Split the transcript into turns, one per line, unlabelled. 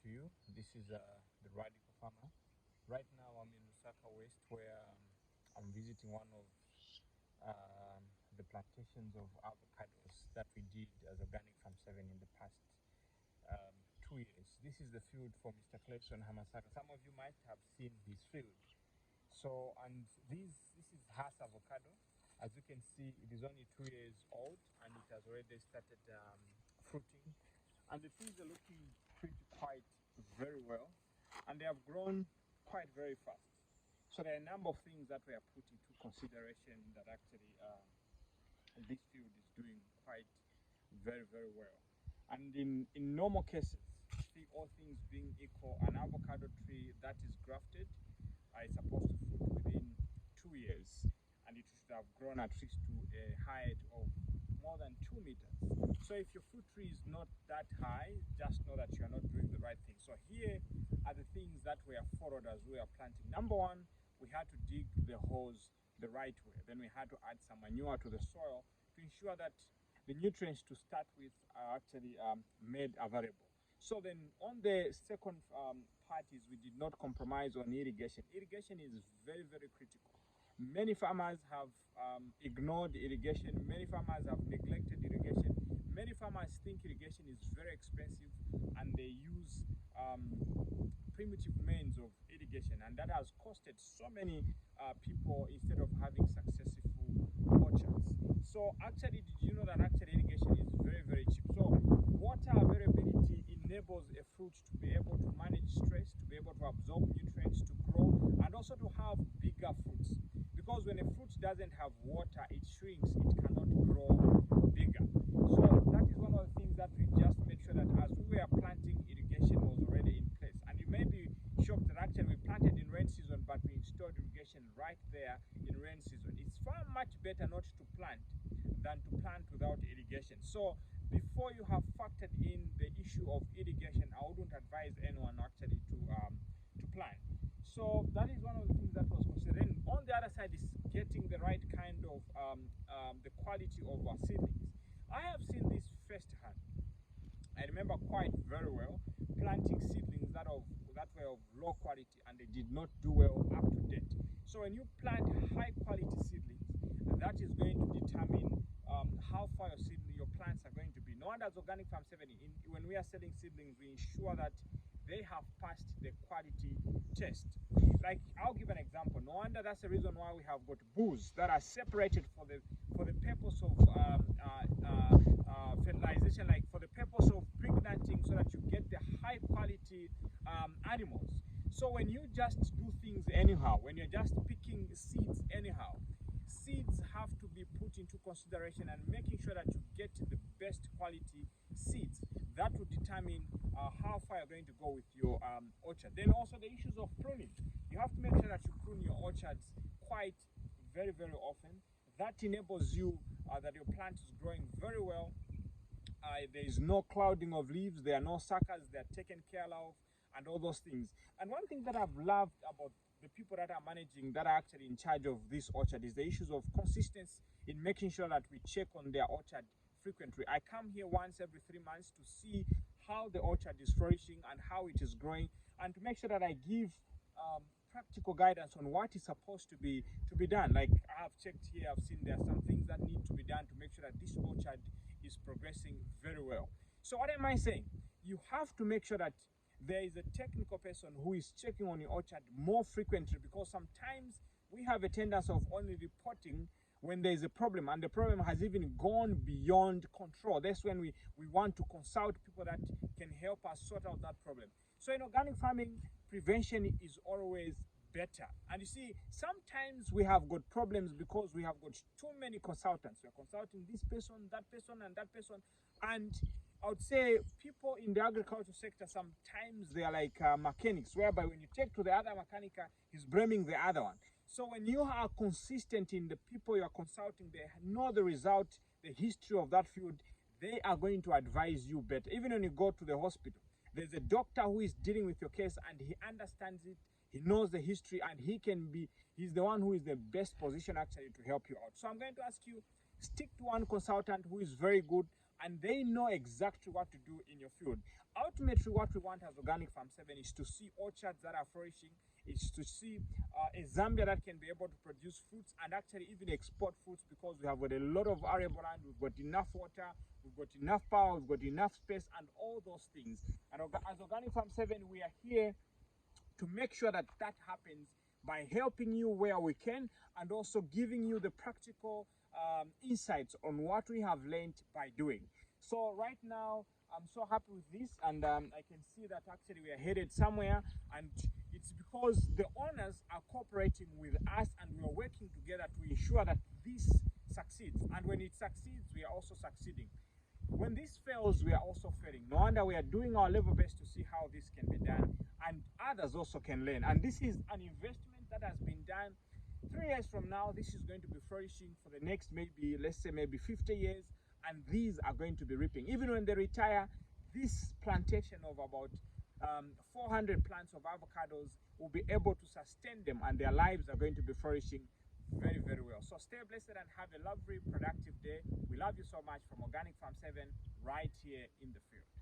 to you. This is the Radical Farmer. Right now, I'm in Lusaka West, where I'm visiting one of the plantations of avocados that we did as Organic Farm 7 in the past 2 years. This is the field for Mr. Clayson Hamasaka. Some of you might have seen his field. So, and this is Hass avocado. As you can see, it is only 2 years old and it has already started fruiting. And the trees are looking pretty quite very well, and they have grown quite very fast. So there are a number of things that we are put into consideration that actually this field is doing quite very well. And in normal cases, see, all things being equal, an avocado tree that is grafted is supposed to fruit within 2 years, and it should have grown at least to a height of more than 2 meters. So if your fruit tree is not that high, just know that you are not doing the right thing. So here are the things that were followed as we are planting. Number one, we had to dig the holes the right way. Then we had to add some manure to the soil to ensure that the nutrients to start with are actually made available. So then on the second part is we did not compromise on irrigation. Irrigation is very critical. Many farmers have ignored irrigation. Many farmers have neglected irrigation. Many farmers think irrigation is very expensive and they use primitive means of irrigation, and that has costed so many people instead of having successful orchards. So actually, did you know that actually irrigation is very cheap? So water availability enables a fruit to be able to manage stress, to be able to absorb nutrients, to grow, and also to have bigger fruits. Because when a fruit doesn't have water, it shrinks, it cannot grow bigger. So that is one of the things that we just made sure that as we were planting, irrigation was already in place. And you may be shocked that actually we planted in rain season, but we installed irrigation right there in rain season. It's far much better not to plant than to plant without irrigation. So before you have factored in the issue of irrigation, I wouldn't advise anyone actually to plant. So that is one of the things that was considered. And on the other side is getting the right kind of the quality of our seedlings. I have seen this firsthand. I remember quite very well planting seedlings that were of low quality and they did not do well up to date. So when you plant high quality seedlings, that is going to determine how far your plants are going to be. No wonder as Organic Farm 7, when we are selling seedlings, we ensure that they have passed the quality test. Like, I'll give an example. No wonder that's the reason why we have got booths that are separated for the purpose of fertilization, like for the purpose of pregnanting, so that you get the high quality animals. So when you just do things anyhow, when you're just picking seeds anyhow, seeds have to be put into consideration and making sure that you get the best quality seeds. That will determine how far you're going to go with your orchard. Then also the issues of pruning. You have to make sure that you prune your orchards quite very often. That enables you that your plant is growing very well. There is no clouding of leaves, there are no suckers, they are taken care of, and all those things. And one thing that I've loved about the people that are managing, that are actually in charge of this orchard, is the issues of consistency in making sure that we check on their orchard frequently. I come here once every 3 months to see how the orchard is flourishing and how it is growing, and to make sure that I give practical guidance on what is supposed to be done. Like, I have checked here, I've seen there are some things that need to be done to make sure that this orchard is progressing very well. So what am I saying? You have to make sure that there is a technical person who is checking on your orchard more frequently, because sometimes we have a tendency of only reporting when there is a problem, and the problem has even gone beyond control. That's when we want to consult people that can help us sort out that problem. So in organic farming, prevention is always better. And you see, sometimes we have got problems because we have got too many consultants. We're consulting this person, and that person. And I would say people in the agricultural sector, sometimes they are like mechanics, whereby when you take to the other mechanic, he's blaming the other one. So when you are consistent in the people you are consulting, they know the result, the history of that field, they are going to advise you better. Even when you go to the hospital, there's a doctor who is dealing with your case and he understands it, he knows the history, and he's the one who is the best position actually to help you out. So I'm going to ask you, stick to one consultant who is very good and they know exactly what to do in your field. Ultimately, what we want as Organic Farm 7 is to see orchards that are flourishing, is to see a Zambia that can be able to produce fruits and actually even export fruits, because we have got a lot of arable land, we've got enough water, we've got enough power, we've got enough space, and all those things. And as Organic Farm 7, we are here to make sure that that happens by helping you where we can, and also giving you the practical insights on what we have learned by doing. So right now, I'm so happy with this, and I can see that actually we are headed somewhere, and it's because the owners are cooperating with us, and we are working together to ensure that this succeeds. And when it succeeds, we are also succeeding. When this fails, we are also failing. No wonder we are doing our level best to see how this can be done, and others also can learn. And this is an investment that has been done. 3 years from now, this is going to be flourishing for the next, maybe, let's say, maybe 50 years, and these are going to be reaping. Even when they retire, this plantation of about 400 plants of avocados will be able to sustain them, and their lives are going to be flourishing very, very well. So stay blessed and have a lovely, productive day. We love you so much from Organic Farm 7 right here in the field.